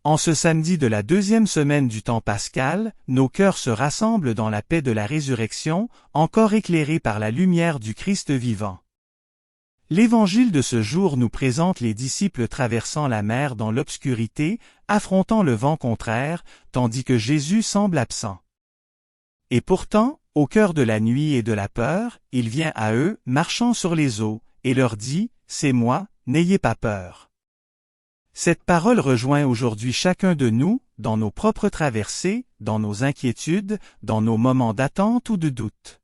En ce samedi de la deuxième semaine du temps pascal, nos cœurs se rassemblent dans la paix de la résurrection, encore éclairés par la lumière du Christ vivant. L'Évangile de ce jour nous présente les disciples traversant la mer dans l'obscurité, affrontant le vent contraire, tandis que Jésus semble absent. Et pourtant, au cœur de la nuit et de la peur, il vient à eux, marchant sur les eaux, et leur dit « C'est moi, n'ayez pas peur ». Cette parole rejoint aujourd'hui chacun de nous, dans nos propres traversées, dans nos inquiétudes, dans nos moments d'attente ou de doute.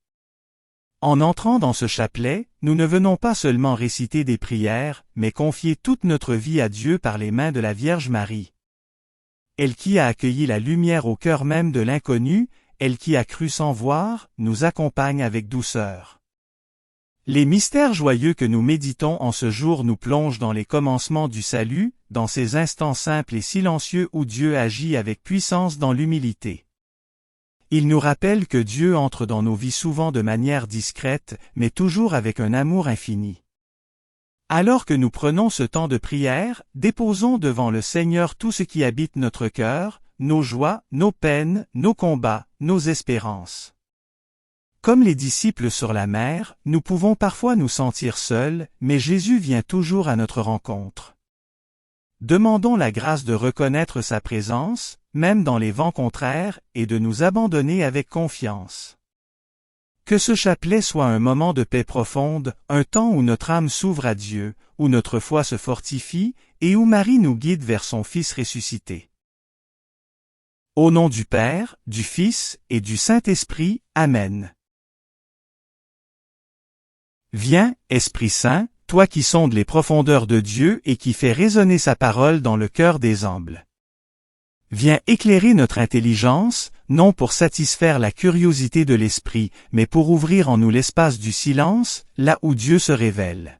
En entrant dans ce chapelet, nous ne venons pas seulement réciter des prières, mais confier toute notre vie à Dieu par les mains de la Vierge Marie. Elle qui a accueilli la lumière au cœur même de l'inconnu, elle qui a cru sans voir, nous accompagne avec douceur. Les mystères joyeux que nous méditons en ce jour nous plongent dans les commencements du salut, dans ces instants simples et silencieux où Dieu agit avec puissance dans l'humilité. Ils nous rappellent que Dieu entre dans nos vies souvent de manière discrète, mais toujours avec un amour infini. Alors que nous prenons ce temps de prière, déposons devant le Seigneur tout ce qui habite notre cœur, nos joies, nos peines, nos combats, nos espérances. Comme les disciples sur la mer, nous pouvons parfois nous sentir seuls, mais Jésus vient toujours à notre rencontre. Demandons la grâce de reconnaître sa présence, même dans les vents contraires, et de nous abandonner avec confiance. Que ce chapelet soit un moment de paix profonde, un temps où notre âme s'ouvre à Dieu, où notre foi se fortifie, et où Marie nous guide vers son Fils ressuscité. Au nom du Père, du Fils et du Saint-Esprit, Amen. Viens, Esprit Saint, toi qui sondes les profondeurs de Dieu et qui fais résonner sa parole dans le cœur des humbles. Viens éclairer notre intelligence, non pour satisfaire la curiosité de l'esprit, mais pour ouvrir en nous l'espace du silence, là où Dieu se révèle.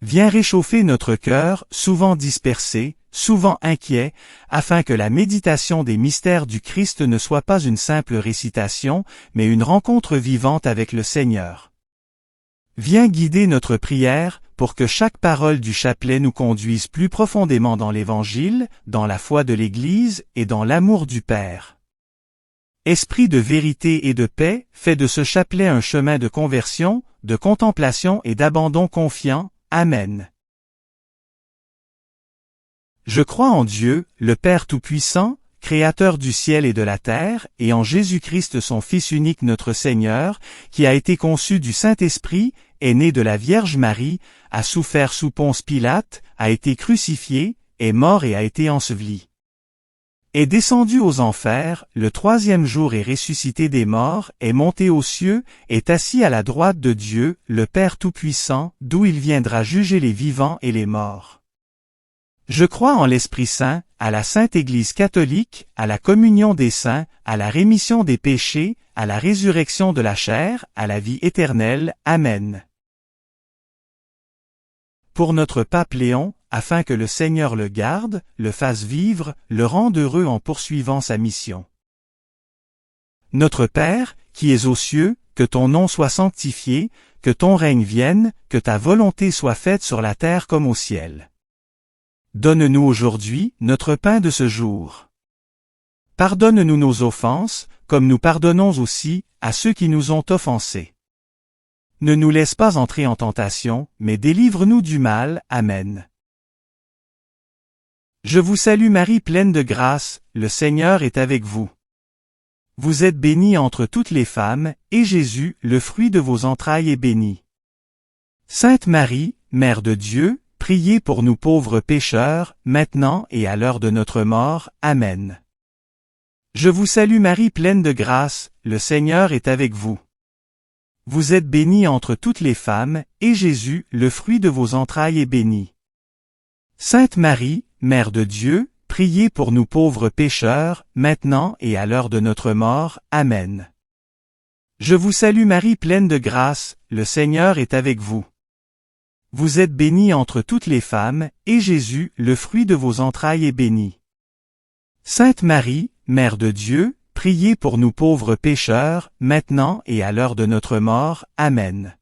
Viens réchauffer notre cœur, souvent dispersé, souvent inquiet, afin que la méditation des mystères du Christ ne soit pas une simple récitation, mais une rencontre vivante avec le Seigneur. Viens guider notre prière, pour que chaque parole du chapelet nous conduise plus profondément dans l'Évangile, dans la foi de l'Église et dans l'amour du Père. Esprit de vérité et de paix, fais de ce chapelet un chemin de conversion, de contemplation et d'abandon confiant. Amen. Je crois en Dieu, le Père Tout-Puissant, Créateur du ciel et de la terre, et en Jésus-Christ son Fils unique notre Seigneur, qui a été conçu du Saint-Esprit, est né de la Vierge Marie, a souffert sous Ponce Pilate, a été crucifié, est mort et a été enseveli. Est descendu aux enfers, le troisième jour est ressuscité des morts, est monté aux cieux, est assis à la droite de Dieu, le Père Tout-Puissant, d'où il viendra juger les vivants et les morts. Je crois en l'Esprit Saint, à la Sainte Église catholique, à la communion des saints, à la rémission des péchés, à la résurrection de la chair, à la vie éternelle. Amen. Pour notre pape Léon, afin que le Seigneur le garde, le fasse vivre, le rende heureux en poursuivant sa mission. Notre Père, qui es aux cieux, que ton nom soit sanctifié, que ton règne vienne, que ta volonté soit faite sur la terre comme au ciel. Donne-nous aujourd'hui notre pain de ce jour. Pardonne-nous nos offenses, comme nous pardonnons aussi à ceux qui nous ont offensés. Ne nous laisse pas entrer en tentation, mais délivre-nous du mal. Amen. Je vous salue Marie pleine de grâce, le Seigneur est avec vous. Vous êtes bénie entre toutes les femmes, et Jésus, le fruit de vos entrailles, est béni. Sainte Marie, Mère de Dieu, priez pour nous pauvres pécheurs, maintenant et à l'heure de notre mort. Amen. Je vous salue Marie pleine de grâce, le Seigneur est avec vous. Vous êtes bénie entre toutes les femmes, et Jésus, le fruit de vos entrailles, est béni. Sainte Marie, Mère de Dieu, priez pour nous pauvres pécheurs, maintenant et à l'heure de notre mort. Amen. Je vous salue Marie pleine de grâce, le Seigneur est avec vous. Vous êtes bénie entre toutes les femmes, et Jésus, le fruit de vos entrailles, est béni. Sainte Marie, Mère de Dieu, priez pour nous pauvres pécheurs, maintenant et à l'heure de notre mort. Amen.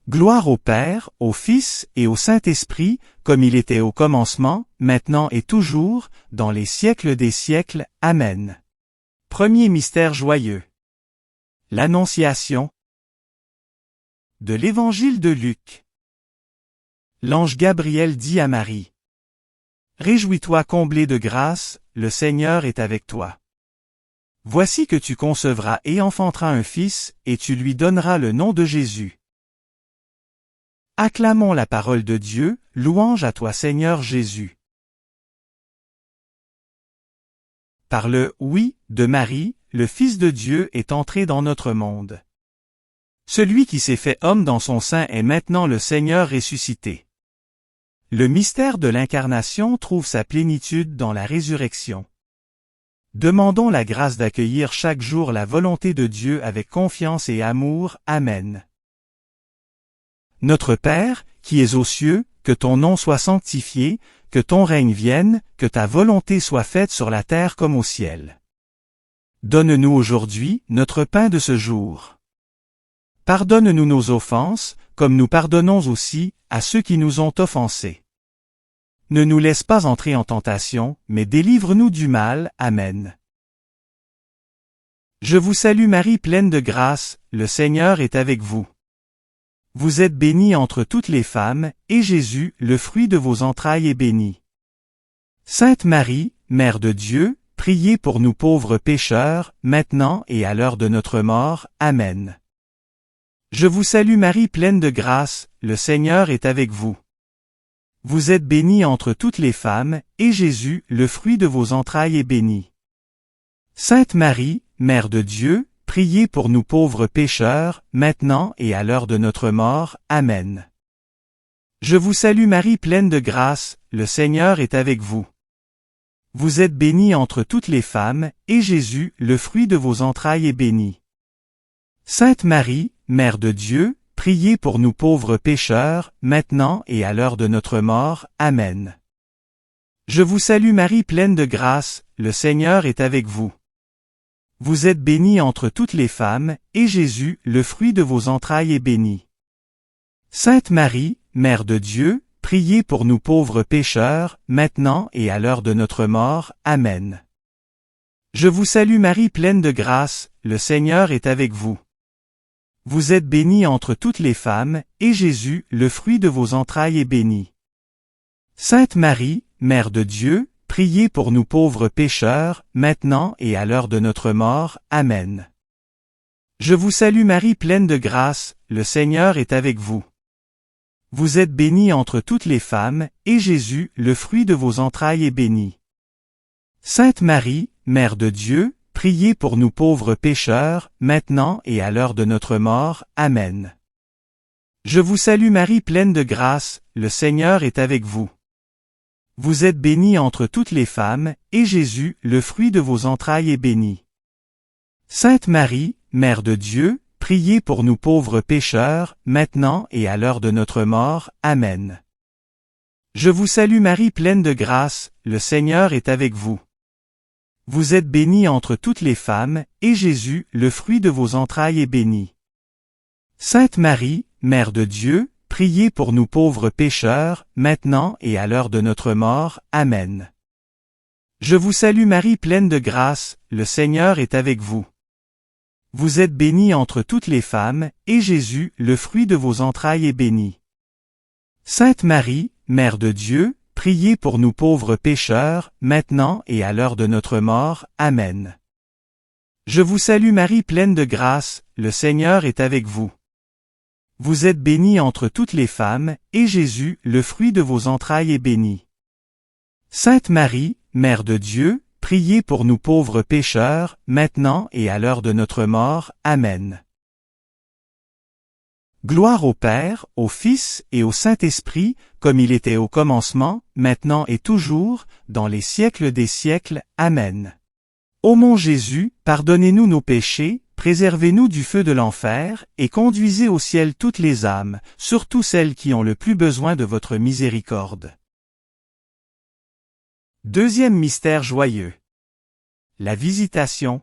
Gloire au Père, au Fils et au Saint-Esprit, comme il était au commencement, maintenant et toujours, dans les siècles des siècles. Amen. Premier mystère joyeux. L'Annonciation. De l'Évangile de Luc. L'ange Gabriel dit à Marie: Réjouis-toi comblée de grâce, le Seigneur est avec toi. Voici que tu concevras et enfanteras un fils, et tu lui donneras le nom de Jésus. Acclamons la parole de Dieu, louange à toi Seigneur Jésus. Par le « oui » de Marie, le Fils de Dieu est entré dans notre monde. Celui qui s'est fait homme dans son sein est maintenant le Seigneur ressuscité. Le mystère de l'incarnation trouve sa plénitude dans la résurrection. Demandons la grâce d'accueillir chaque jour la volonté de Dieu avec confiance et amour. Amen. Notre Père, qui es aux cieux, que ton nom soit sanctifié, que ton règne vienne, que ta volonté soit faite sur la terre comme au ciel. Donne-nous aujourd'hui notre pain de ce jour. Pardonne-nous nos offenses, comme nous pardonnons aussi à ceux qui nous ont offensés. Ne nous laisse pas entrer en tentation, mais délivre-nous du mal. Amen. Je vous salue Marie pleine de grâce, le Seigneur est avec vous. Vous êtes bénie entre toutes les femmes, et Jésus, le fruit de vos entrailles, est béni. Sainte Marie, Mère de Dieu, priez pour nous pauvres pécheurs, maintenant et à l'heure de notre mort. Amen. Je vous salue Marie pleine de grâce, le Seigneur est avec vous. Vous êtes bénie entre toutes les femmes, et Jésus, le fruit de vos entrailles, est béni. Sainte Marie, Mère de Dieu, priez pour nous pauvres pécheurs, maintenant et à l'heure de notre mort. Amen. Je vous salue Marie pleine de grâce, le Seigneur est avec vous. Vous êtes bénie entre toutes les femmes, et Jésus, le fruit de vos entrailles, est béni. Sainte Marie, Mère de Dieu, priez pour nous pauvres pécheurs, maintenant et à l'heure de notre mort. Amen. Je vous salue Marie pleine de grâce, le Seigneur est avec vous. Vous êtes bénie entre toutes les femmes, et Jésus, le fruit de vos entrailles, est béni. Sainte Marie, Mère de Dieu, priez pour nous pauvres pécheurs, maintenant et à l'heure de notre mort. Amen. Je vous salue Marie pleine de grâce, le Seigneur est avec vous. Vous êtes bénie entre toutes les femmes, et Jésus, le fruit de vos entrailles, est béni. Sainte Marie, Mère de Dieu, priez pour nous pauvres pécheurs, maintenant et à l'heure de notre mort. Amen. Je vous salue Marie pleine de grâce, le Seigneur est avec vous. Vous êtes bénie entre toutes les femmes, et Jésus, le fruit de vos entrailles, est béni. Sainte Marie, Mère de Dieu, priez pour nous pauvres pécheurs, maintenant et à l'heure de notre mort. Amen. Je vous salue Marie pleine de grâce, le Seigneur est avec vous. Vous êtes bénie entre toutes les femmes, et Jésus, le fruit de vos entrailles, est béni. Sainte Marie, Mère de Dieu, priez pour nous pauvres pécheurs, maintenant et à l'heure de notre mort. Amen. Je vous salue Marie pleine de grâce, le Seigneur est avec vous. Vous êtes bénie entre toutes les femmes, et Jésus, le fruit de vos entrailles, est béni. Sainte Marie, Mère de Dieu, priez pour nous pauvres pécheurs, maintenant et à l'heure de notre mort. Amen. Je vous salue Marie pleine de grâce, le Seigneur est avec vous. Vous êtes bénie entre toutes les femmes, et Jésus, le fruit de vos entrailles, est béni. Sainte Marie, Mère de Dieu, priez pour nous pauvres pécheurs, maintenant et à l'heure de notre mort. Amen. Je vous salue Marie pleine de grâce, le Seigneur est avec vous. Vous êtes bénie entre toutes les femmes, et Jésus, le fruit de vos entrailles, est béni. Sainte Marie, Mère de Dieu, priez pour nous pauvres pécheurs, maintenant et à l'heure de notre mort. Amen. Gloire au Père, au Fils et au Saint-Esprit, comme il était au commencement, maintenant et toujours, dans les siècles des siècles. Amen. Ô mon Jésus, pardonnez-nous nos péchés, préservez-nous du feu de l'enfer, et conduisez au ciel toutes les âmes, surtout celles qui ont le plus besoin de votre miséricorde. Deuxième mystère joyeux. La visitation.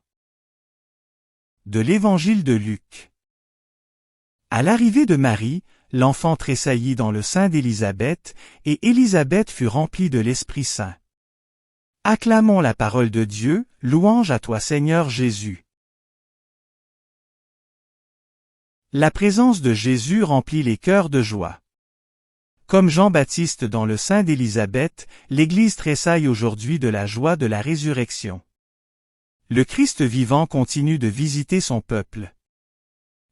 De l'Évangile de Luc. À l'arrivée de Marie, l'enfant tressaillit dans le sein d'Élisabeth, et Élisabeth fut remplie de l'Esprit Saint. Acclamons la parole de Dieu, louange à toi Seigneur Jésus. La présence de Jésus remplit les cœurs de joie. Comme Jean-Baptiste dans le sein d'Élisabeth, l'Église tressaille aujourd'hui de la joie de la résurrection. Le Christ vivant continue de visiter son peuple.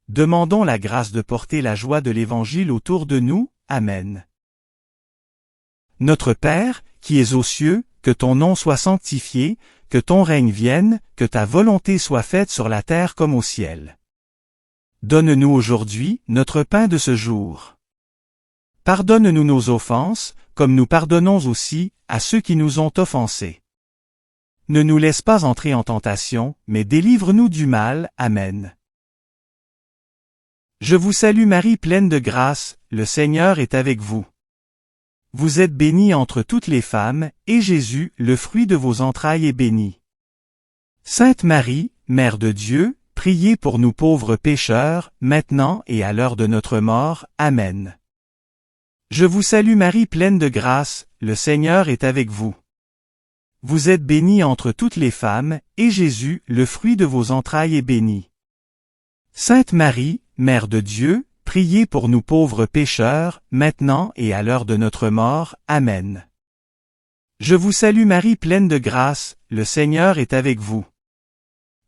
Demandons la grâce de porter la joie de l'Évangile autour de nous. Amen. Notre Père, qui es aux cieux, que ton nom soit sanctifié, que ton règne vienne, que ta volonté soit faite sur la terre comme au ciel. Donne-nous aujourd'hui notre pain de ce jour. Pardonne-nous nos offenses, comme nous pardonnons aussi à ceux qui nous ont offensés. Ne nous laisse pas entrer en tentation, mais délivre-nous du mal. Amen. Je vous salue Marie pleine de grâce, le Seigneur est avec vous. Vous êtes bénie entre toutes les femmes, et Jésus, le fruit de vos entrailles, est béni. Sainte Marie, Mère de Dieu, priez pour nous pauvres pécheurs, maintenant et à l'heure de notre mort. Amen. Je vous salue Marie pleine de grâce, le Seigneur est avec vous. Vous êtes bénie entre toutes les femmes, et Jésus, le fruit de vos entrailles, est béni. Sainte Marie, Mère de Dieu, priez pour nous pauvres pécheurs, maintenant et à l'heure de notre mort. Amen. Je vous salue Marie pleine de grâce, le Seigneur est avec vous.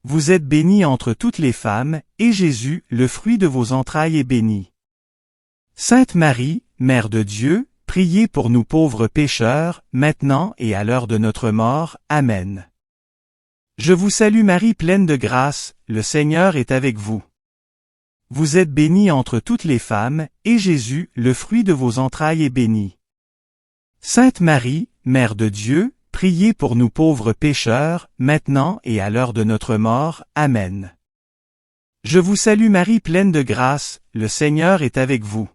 Vous êtes bénie entre toutes les femmes, et Jésus, le fruit de vos entrailles, est béni. Sainte Marie, Mère de Dieu, priez pour nous pauvres pécheurs, maintenant et à l'heure de notre mort. Amen. Je vous salue Marie pleine de grâce, le Seigneur est avec vous. Vous êtes bénie entre toutes les femmes, et Jésus, le fruit de vos entrailles, est béni. Sainte Marie, Mère de Dieu, priez pour nous pauvres pécheurs, maintenant et à l'heure de notre mort. Amen. Je vous salue Marie pleine de grâce, le Seigneur est avec vous.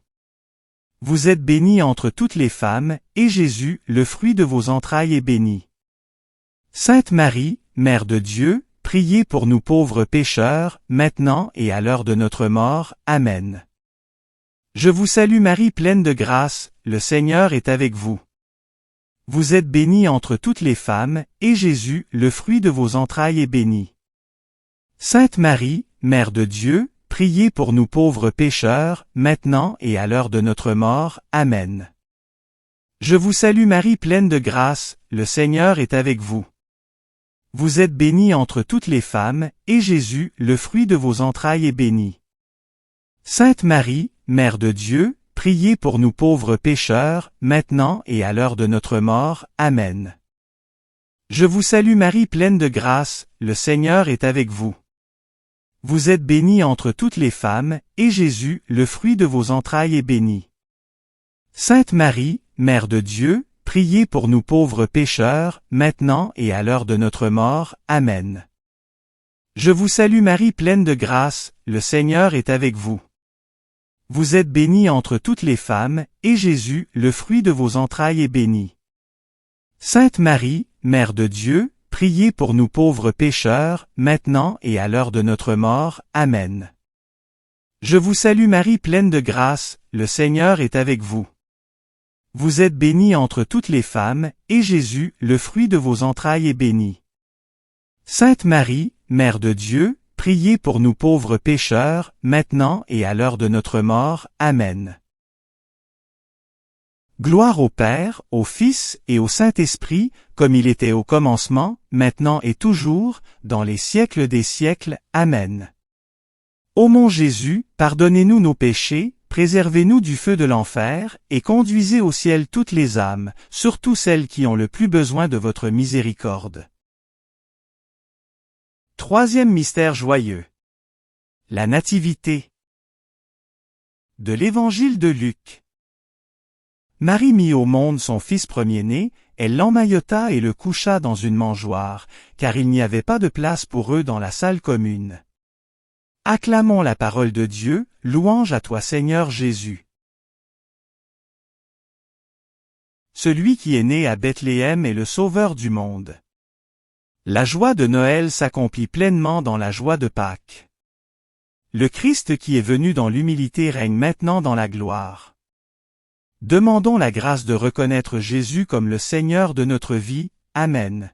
Vous êtes bénie entre toutes les femmes, et Jésus, le fruit de vos entrailles, est béni. Sainte Marie, Mère de Dieu, priez pour nous pauvres pécheurs, maintenant et à l'heure de notre mort. Amen. Je vous salue Marie pleine de grâce, le Seigneur est avec vous. Vous êtes bénie entre toutes les femmes, et Jésus, le fruit de vos entrailles, est béni. Sainte Marie, Mère de Dieu, priez pour nous pauvres pécheurs, maintenant et à l'heure de notre mort. Amen. Je vous salue Marie pleine de grâce, le Seigneur est avec vous. Vous êtes bénie entre toutes les femmes, et Jésus, le fruit de vos entrailles, est béni. Sainte Marie, Mère de Dieu, priez pour nous pauvres pécheurs, maintenant et à l'heure de notre mort. Amen. Je vous salue Marie pleine de grâce, le Seigneur est avec vous. Vous êtes bénie entre toutes les femmes, et Jésus, le fruit de vos entrailles, est béni. Sainte Marie, Mère de Dieu, priez pour nous pauvres pécheurs, maintenant et à l'heure de notre mort. Amen. Je vous salue Marie pleine de grâce, le Seigneur est avec vous. Vous êtes bénie entre toutes les femmes, et Jésus, le fruit de vos entrailles, est béni. Sainte Marie, Mère de Dieu, priez pour nous pauvres pécheurs, maintenant et à l'heure de notre mort. Amen. Je vous salue Marie pleine de grâce, le Seigneur est avec vous. Vous êtes bénie entre toutes les femmes, et Jésus, le fruit de vos entrailles, est béni. Sainte Marie, Mère de Dieu, priez pour nous pauvres pécheurs, maintenant et à l'heure de notre mort. Amen. Gloire au Père, au Fils et au Saint-Esprit, comme il était au commencement, maintenant et toujours, dans les siècles des siècles. Amen. Ô mon Jésus, pardonnez-nous nos péchés, préservez-nous du feu de l'enfer, et conduisez au ciel toutes les âmes, surtout celles qui ont le plus besoin de votre miséricorde. Troisième mystère joyeux. La Nativité. De l'Évangile de Luc. Marie mit au monde son fils premier-né, elle l'emmaillota et le coucha dans une mangeoire, car il n'y avait pas de place pour eux dans la salle commune. Acclamons la parole de Dieu, louange à toi Seigneur Jésus. Celui qui est né à Bethléem est le Sauveur du monde. La joie de Noël s'accomplit pleinement dans la joie de Pâques. Le Christ qui est venu dans l'humilité règne maintenant dans la gloire. Demandons la grâce de reconnaître Jésus comme le Seigneur de notre vie. Amen.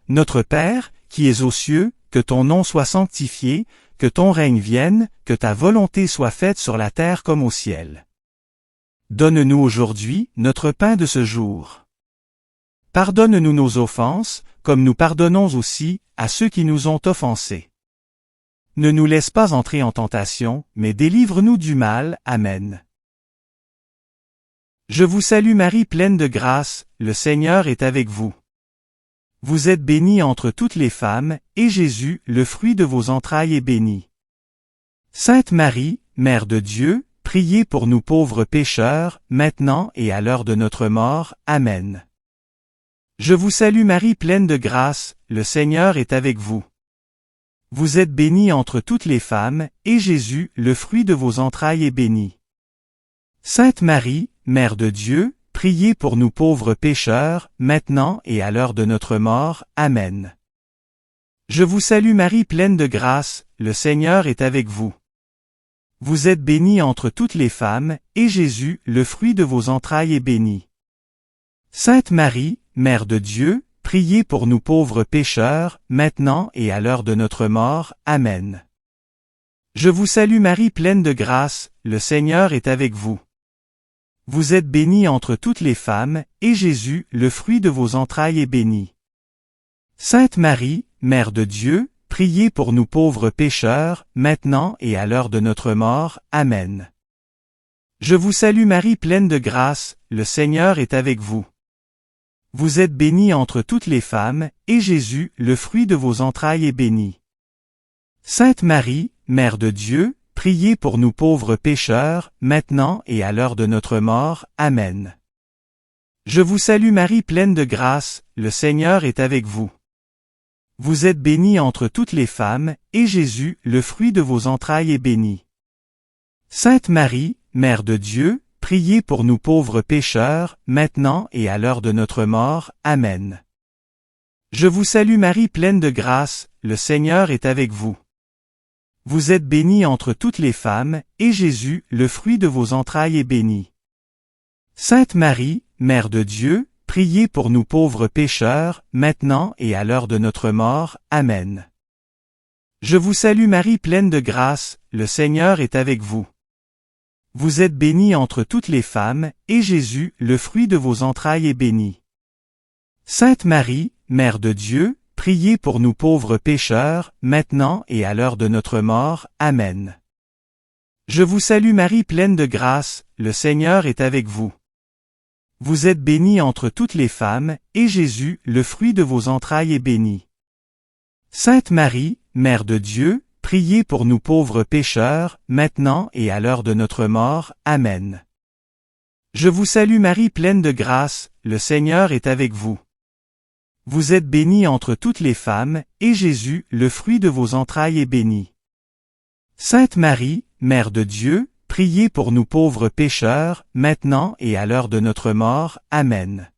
Notre Père, qui es aux cieux, que ton nom soit sanctifié, que ton règne vienne, que ta volonté soit faite sur la terre comme au ciel. Donne-nous aujourd'hui notre pain de ce jour. Pardonne-nous nos offenses, comme nous pardonnons aussi à ceux qui nous ont offensés. Ne nous laisse pas entrer en tentation, mais délivre-nous du mal. Amen. Je vous salue Marie pleine de grâce, le Seigneur est avec vous. Vous êtes bénie entre toutes les femmes, et Jésus, le fruit de vos entrailles, est béni. Sainte Marie, Mère de Dieu, priez pour nous pauvres pécheurs, maintenant et à l'heure de notre mort. Amen. Je vous salue Marie pleine de grâce, le Seigneur est avec vous. Vous êtes bénie entre toutes les femmes, et Jésus, le fruit de vos entrailles, est béni. Sainte Marie, Mère de Dieu, priez pour nous pauvres pécheurs, maintenant et à l'heure de notre mort. Amen. Je vous salue Marie pleine de grâce, le Seigneur est avec vous. Vous êtes bénie entre toutes les femmes, et Jésus, le fruit de vos entrailles, est béni. Sainte Marie, Mère de Dieu, priez pour nous pauvres pécheurs, maintenant et à l'heure de notre mort. Amen. Je vous salue Marie pleine de grâce, le Seigneur est avec vous. Vous êtes bénie entre toutes les femmes, et Jésus, le fruit de vos entrailles, est béni. Sainte Marie, Mère de Dieu, priez pour nous pauvres pécheurs, maintenant et à l'heure de notre mort. Amen. Je vous salue Marie pleine de grâce, le Seigneur est avec vous. Vous êtes bénie entre toutes les femmes, et Jésus, le fruit de vos entrailles, est béni. Sainte Marie, Mère de Dieu, priez pour nous pauvres pécheurs, maintenant et à l'heure de notre mort. Amen. Je vous salue Marie pleine de grâce, le Seigneur est avec vous. Vous êtes bénie entre toutes les femmes, et Jésus, le fruit de vos entrailles, est béni. Sainte Marie, Mère de Dieu, priez pour nous pauvres pécheurs, maintenant et à l'heure de notre mort. Amen. Je vous salue Marie pleine de grâce, le Seigneur est avec vous. Vous êtes bénie entre toutes les femmes, et Jésus, le fruit de vos entrailles, est béni. Sainte Marie, Mère de Dieu, priez pour nous pauvres pécheurs, maintenant et à l'heure de notre mort. Amen. Je vous salue Marie pleine de grâce, le Seigneur est avec vous. Vous êtes bénie entre toutes les femmes, et Jésus, le fruit de vos entrailles, est béni. Sainte Marie, Mère de Dieu, priez pour nous pauvres pécheurs, maintenant et à l'heure de notre mort. Amen. Je vous salue Marie pleine de grâce, le Seigneur est avec vous. Vous êtes bénie entre toutes les femmes, et Jésus, le fruit de vos entrailles, est béni. Sainte Marie, Mère de Dieu, priez pour nous pauvres pécheurs, maintenant et à l'heure de notre mort. Amen. Je vous salue Marie pleine de grâce, le Seigneur est avec vous. Vous êtes bénie entre toutes les femmes, et Jésus, le fruit de vos entrailles, est béni. Sainte Marie, Mère de Dieu, priez pour nous pauvres pécheurs, maintenant et à l'heure de notre mort. Amen.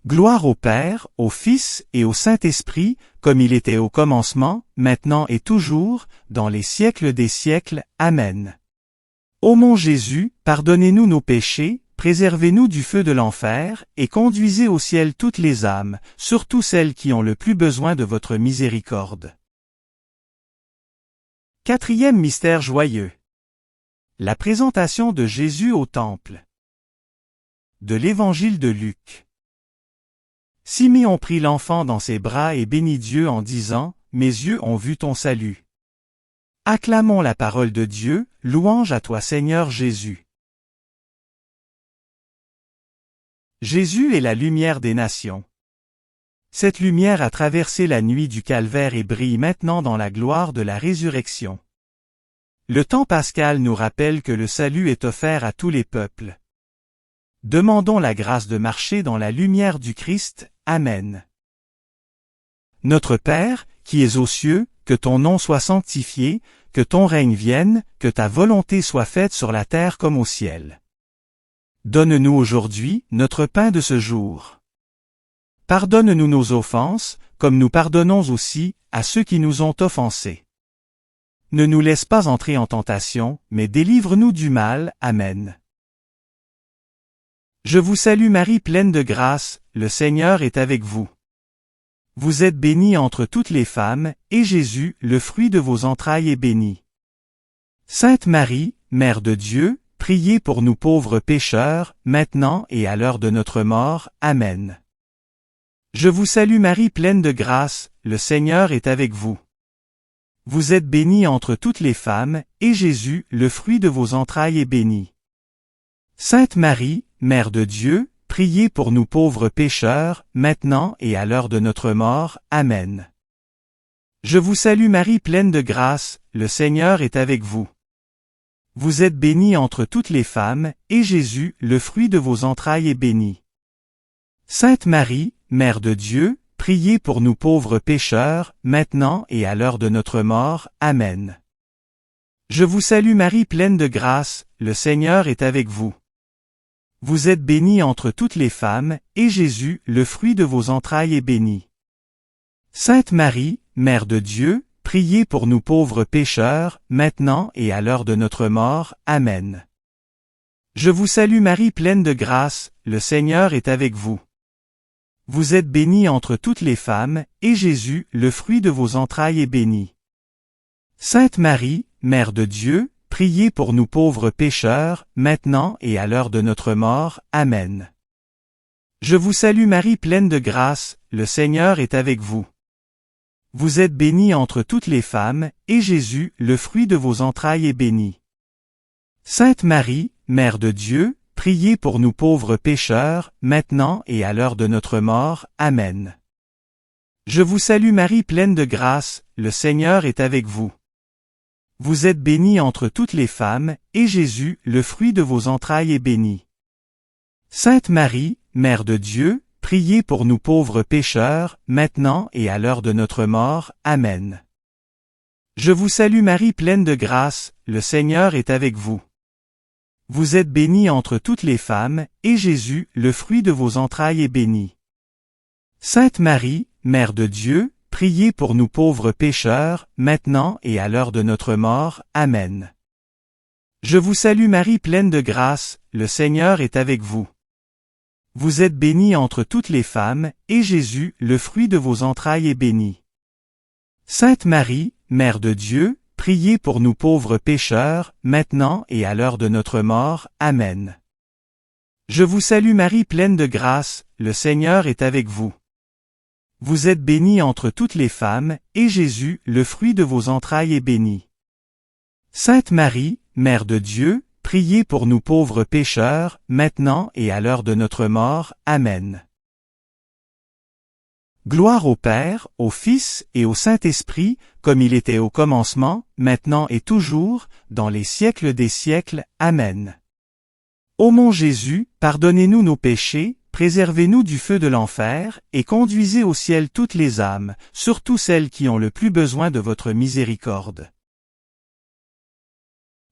Gloire au Père, au Fils et au Saint-Esprit, comme il était au commencement, maintenant et toujours, dans les siècles des siècles. Amen. Ô mon Jésus, pardonnez-nous nos péchés, préservez-nous du feu de l'enfer, et conduisez au ciel toutes les âmes, surtout celles qui ont le plus besoin de votre miséricorde. Quatrième mystère joyeux. La présentation de Jésus au Temple. De l'Évangile de Luc. Siméon prit l'enfant dans ses bras et bénit Dieu en disant, « Mes yeux ont vu ton salut. » Acclamons la parole de Dieu, louange à toi Seigneur Jésus. Jésus est la lumière des nations. Cette lumière a traversé la nuit du calvaire et brille maintenant dans la gloire de la résurrection. Le temps pascal nous rappelle que le salut est offert à tous les peuples. Demandons la grâce de marcher dans la lumière du Christ. Amen. Notre Père, qui es aux cieux, que ton nom soit sanctifié, que ton règne vienne, que ta volonté soit faite sur la terre comme au ciel. Donne-nous aujourd'hui notre pain de ce jour. Pardonne-nous nos offenses, comme nous pardonnons aussi à ceux qui nous ont offensés. Ne nous laisse pas entrer en tentation, mais délivre-nous du mal. Amen. Je vous salue Marie pleine de grâce, le Seigneur est avec vous. Vous êtes bénie entre toutes les femmes, et Jésus, le fruit de vos entrailles, est béni. Sainte Marie, Mère de Dieu, priez pour nous pauvres pécheurs, maintenant et à l'heure de notre mort. Amen. Je vous salue Marie pleine de grâce, le Seigneur est avec vous. Vous êtes bénie entre toutes les femmes, et Jésus, le fruit de vos entrailles, est béni. Sainte Marie, Mère de Dieu, priez pour nous pauvres pécheurs, maintenant et à l'heure de notre mort. Amen. Je vous salue Marie pleine de grâce, le Seigneur est avec vous. Vous êtes bénie entre toutes les femmes, et Jésus, le fruit de vos entrailles, est béni. Sainte Marie, Mère de Dieu, priez pour nous pauvres pécheurs, maintenant et à l'heure de notre mort. Amen. Je vous salue Marie pleine de grâce, le Seigneur est avec vous. Vous êtes bénie entre toutes les femmes, et Jésus, le fruit de vos entrailles, est béni. Sainte Marie, Mère de Dieu, priez pour nous pauvres pécheurs, maintenant et à l'heure de notre mort. Amen. Je vous salue Marie pleine de grâce, le Seigneur est avec vous. Vous êtes bénie entre toutes les femmes, et Jésus, le fruit de vos entrailles, est béni. Sainte Marie, Mère de Dieu, priez pour nous pauvres pécheurs, maintenant et à l'heure de notre mort. Amen. Je vous salue Marie pleine de grâce, le Seigneur est avec vous. Vous êtes bénie entre toutes les femmes, et Jésus, le fruit de vos entrailles, est béni. Sainte Marie, Mère de Dieu, priez pour nous pauvres pécheurs, maintenant et à l'heure de notre mort. Amen. Je vous salue Marie pleine de grâce, le Seigneur est avec vous. Vous êtes bénie entre toutes les femmes, et Jésus, le fruit de vos entrailles, est béni. Sainte Marie, Mère de Dieu, priez pour nous pauvres pécheurs, maintenant et à l'heure de notre mort. Amen. Je vous salue Marie pleine de grâce, le Seigneur est avec vous. Vous êtes bénie entre toutes les femmes, et Jésus, le fruit de vos entrailles, est béni. Sainte Marie, Mère de Dieu, priez pour nous pauvres pécheurs, maintenant et à l'heure de notre mort. Amen. Je vous salue Marie pleine de grâce, le Seigneur est avec vous. Vous êtes bénie entre toutes les femmes, et Jésus, le fruit de vos entrailles, est béni. Sainte Marie, Mère de Dieu, priez pour nous pauvres pécheurs, maintenant et à l'heure de notre mort. Amen. Je vous salue Marie pleine de grâce, le Seigneur est avec vous. Vous êtes bénie entre toutes les femmes, et Jésus, le fruit de vos entrailles, est béni. Sainte Marie, Mère de Dieu, priez pour nous pauvres pécheurs, maintenant et à l'heure de notre mort. Amen. Gloire au Père, au Fils et au Saint-Esprit, comme il était au commencement, maintenant et toujours, dans les siècles des siècles. Amen. Ô mon Jésus, pardonnez-nous nos péchés, préservez-nous du feu de l'enfer, et conduisez au ciel toutes les âmes, surtout celles qui ont le plus besoin de votre miséricorde.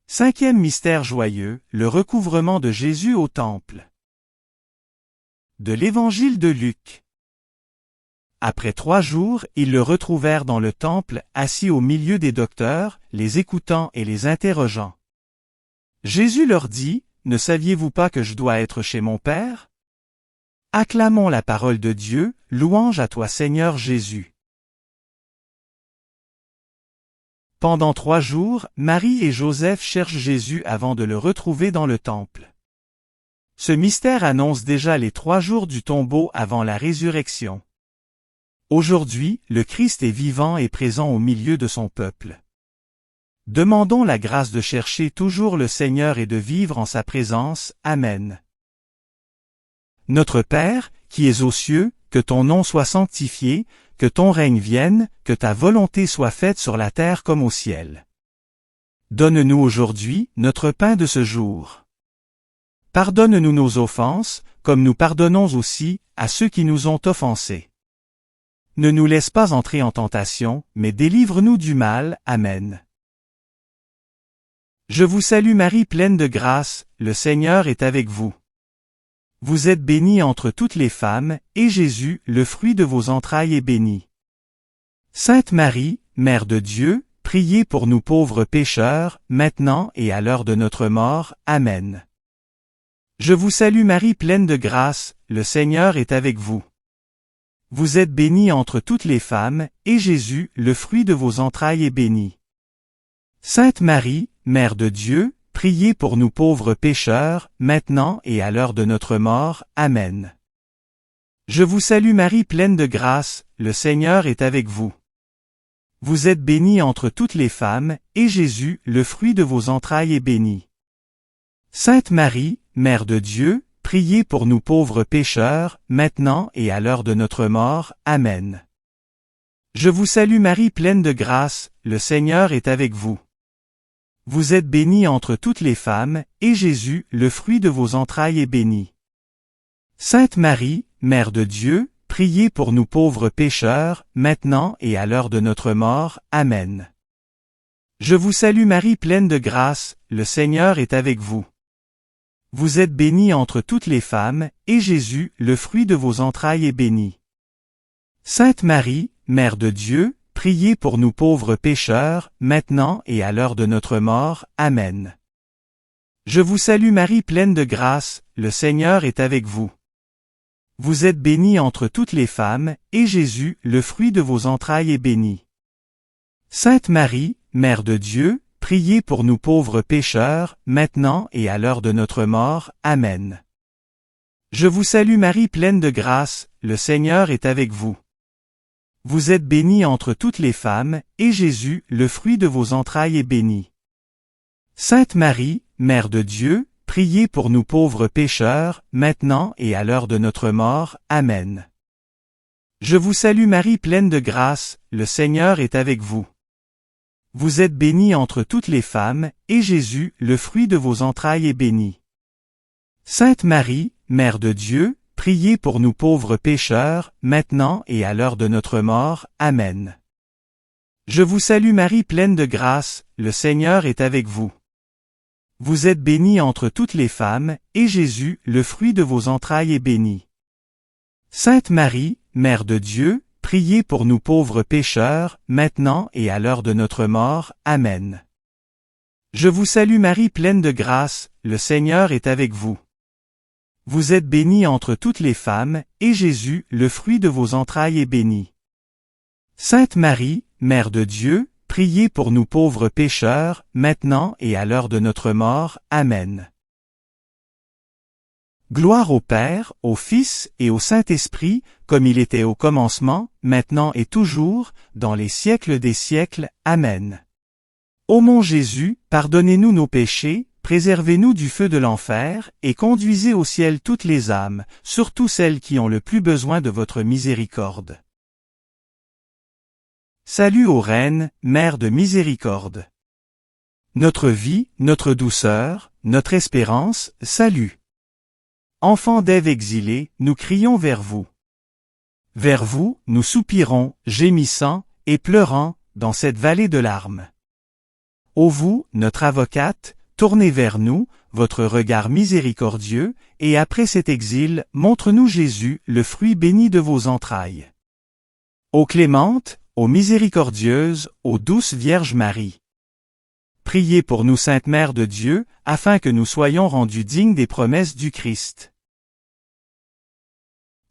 Cinquième mystère joyeux, le recouvrement de Jésus au temple. De l'Évangile de Luc. Après 3 jours, ils le retrouvèrent dans le temple, assis au milieu des docteurs, les écoutant et les interrogeant. Jésus leur dit, « Ne saviez-vous pas que je dois être chez mon Père? Acclamons la parole de Dieu, louange à toi Seigneur Jésus. » Pendant 3 jours, Marie et Joseph cherchent Jésus avant de le retrouver dans le temple. Ce mystère annonce déjà les 3 jours du tombeau avant la résurrection. Aujourd'hui, le Christ est vivant et présent au milieu de son peuple. Demandons la grâce de chercher toujours le Seigneur et de vivre en sa présence. Amen. Notre Père, qui es aux cieux, que ton nom soit sanctifié, que ton règne vienne, que ta volonté soit faite sur la terre comme au ciel. Donne-nous aujourd'hui notre pain de ce jour. Pardonne-nous nos offenses, comme nous pardonnons aussi à ceux qui nous ont offensés. Ne nous laisse pas entrer en tentation, mais délivre-nous du mal. Amen. Je vous salue Marie pleine de grâce, le Seigneur est avec vous. Vous êtes bénie entre toutes les femmes, et Jésus, le fruit de vos entrailles, est béni. Sainte Marie, Mère de Dieu, priez pour nous pauvres pécheurs, maintenant et à l'heure de notre mort. Amen. Je vous salue Marie pleine de grâce, le Seigneur est avec vous. Vous êtes bénie entre toutes les femmes, et Jésus, le fruit de vos entrailles, est béni. Sainte Marie, Mère de Dieu, priez pour nous pauvres pécheurs, maintenant et à l'heure de notre mort. Amen. Je vous salue Marie pleine de grâce, le Seigneur est avec vous. Vous êtes bénie entre toutes les femmes, et Jésus, le fruit de vos entrailles, est béni. Sainte Marie, Mère de Dieu, priez pour nous pauvres pécheurs, maintenant et à l'heure de notre mort. Amen. Je vous salue Marie pleine de grâce, le Seigneur est avec vous. Vous êtes bénie entre toutes les femmes, et Jésus, le fruit de vos entrailles, est béni. Sainte Marie, Mère de Dieu, priez pour nous pauvres pécheurs, maintenant et à l'heure de notre mort. Amen. Je vous salue Marie pleine de grâce, le Seigneur est avec vous. Vous êtes bénie entre toutes les femmes, et Jésus, le fruit de vos entrailles, est béni. Sainte Marie, Mère de Dieu, priez pour nous pauvres pécheurs, maintenant et à l'heure de notre mort. Amen. Je vous salue Marie pleine de grâce, le Seigneur est avec vous. Vous êtes bénie entre toutes les femmes, et Jésus, le fruit de vos entrailles, est béni. Sainte Marie, Mère de Dieu, priez pour nous pauvres pécheurs, maintenant et à l'heure de notre mort. Amen. Je vous salue Marie pleine de grâce, le Seigneur est avec vous. Vous êtes bénie entre toutes les femmes, et Jésus, le fruit de vos entrailles, est béni. Sainte Marie, Mère de Dieu, priez pour nous pauvres pécheurs, maintenant et à l'heure de notre mort. Amen. Je vous salue Marie pleine de grâce, le Seigneur est avec vous. Vous êtes bénie entre toutes les femmes, et Jésus, le fruit de vos entrailles, est béni. Sainte Marie, Mère de Dieu, priez pour nous pauvres pécheurs, maintenant et à l'heure de notre mort. Amen. Je vous salue Marie pleine de grâce, le Seigneur est avec vous. Vous êtes bénie entre toutes les femmes, et Jésus, le fruit de vos entrailles, est béni. Sainte Marie, Mère de Dieu, priez pour nous pauvres pécheurs, maintenant et à l'heure de notre mort. Amen. Je vous salue Marie pleine de grâce, le Seigneur est avec vous. Vous êtes bénie entre toutes les femmes, et Jésus, le fruit de vos entrailles, est béni. Sainte Marie, Mère de Dieu, priez pour nous pauvres pécheurs, maintenant et à l'heure de notre mort. Amen. Gloire au Père, au Fils et au Saint-Esprit, comme il était au commencement, maintenant et toujours, dans les siècles des siècles. Amen. Ô mon Jésus, pardonnez-nous nos péchés, préservez-nous du feu de l'enfer, et conduisez au ciel toutes les âmes, surtout celles qui ont le plus besoin de votre miséricorde. Salut ô Reine, Mère de miséricorde. Notre vie, notre douceur, notre espérance, salut. Enfants d'Ève exilés, nous crions vers vous. Vers vous, nous soupirons, gémissant, et pleurant, dans cette vallée de larmes. Ô vous, notre avocate, tournez vers nous, votre regard miséricordieux, et après cet exil, montre-nous Jésus, le fruit béni de vos entrailles. Ô clémente, ô miséricordieuse, ô douce Vierge Marie. Priez pour nous Sainte Mère de Dieu, afin que nous soyons rendus dignes des promesses du Christ.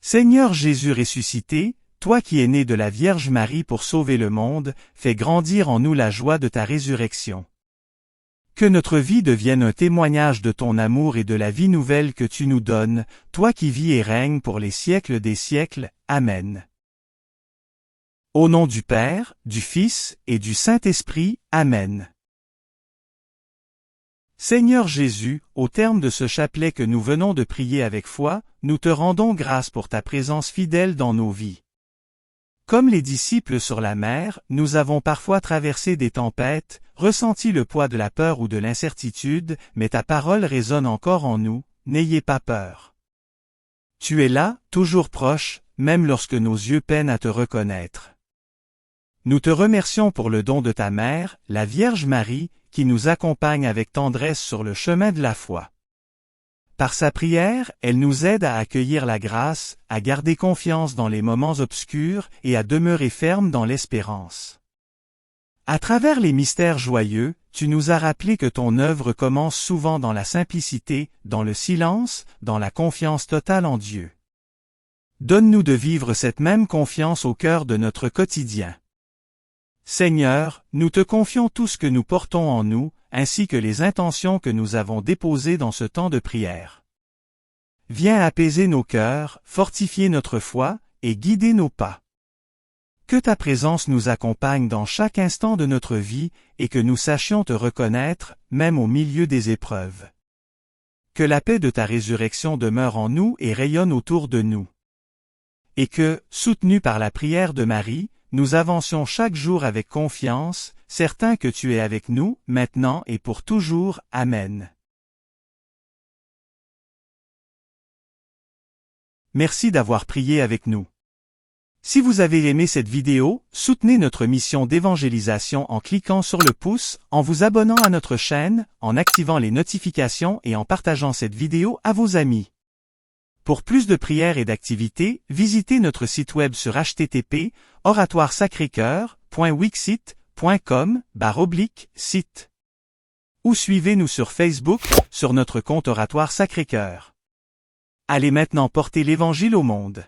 Seigneur Jésus ressuscité, toi qui es né de la Vierge Marie pour sauver le monde, fais grandir en nous la joie de ta résurrection. Que notre vie devienne un témoignage de ton amour et de la vie nouvelle que tu nous donnes, toi qui vis et règnes pour les siècles des siècles. Amen. Au nom du Père, du Fils et du Saint-Esprit. Amen. Seigneur Jésus, au terme de ce chapelet que nous venons de prier avec foi, nous te rendons grâce pour ta présence fidèle dans nos vies. Comme les disciples sur la mer, nous avons parfois traversé des tempêtes, ressenti le poids de la peur ou de l'incertitude, mais ta parole résonne encore en nous, n'ayez pas peur. Tu es là, toujours proche, même lorsque nos yeux peinent à te reconnaître. Nous te remercions pour le don de ta mère, la Vierge Marie, qui nous accompagne avec tendresse sur le chemin de la foi. Par sa prière, elle nous aide à accueillir la grâce, à garder confiance dans les moments obscurs et à demeurer ferme dans l'espérance. À travers les mystères joyeux, tu nous as rappelé que ton œuvre commence souvent dans la simplicité, dans le silence, dans la confiance totale en Dieu. Donne-nous de vivre cette même confiance au cœur de notre quotidien. Seigneur, nous te confions tout ce que nous portons en nous, ainsi que les intentions que nous avons déposées dans ce temps de prière. Viens apaiser nos cœurs, fortifier notre foi, et guider nos pas. Que ta présence nous accompagne dans chaque instant de notre vie, et que nous sachions te reconnaître, même au milieu des épreuves. Que la paix de ta résurrection demeure en nous et rayonne autour de nous. Et que, soutenus par la prière de Marie, nous avancions chaque jour avec confiance, certains que tu es avec nous, maintenant et pour toujours. Amen. Merci d'avoir prié avec nous. Si vous avez aimé cette vidéo, soutenez notre mission d'évangélisation en cliquant sur le pouce, en vous abonnant à notre chaîne, en activant les notifications et en partageant cette vidéo à vos amis. Pour plus de prières et d'activités, visitez notre site web sur http://oratoiresacrécoeur.wixsite.com/site. Ou suivez-nous sur Facebook, sur notre compte Oratoire Sacré-Cœur. Allez maintenant porter l'Évangile au monde.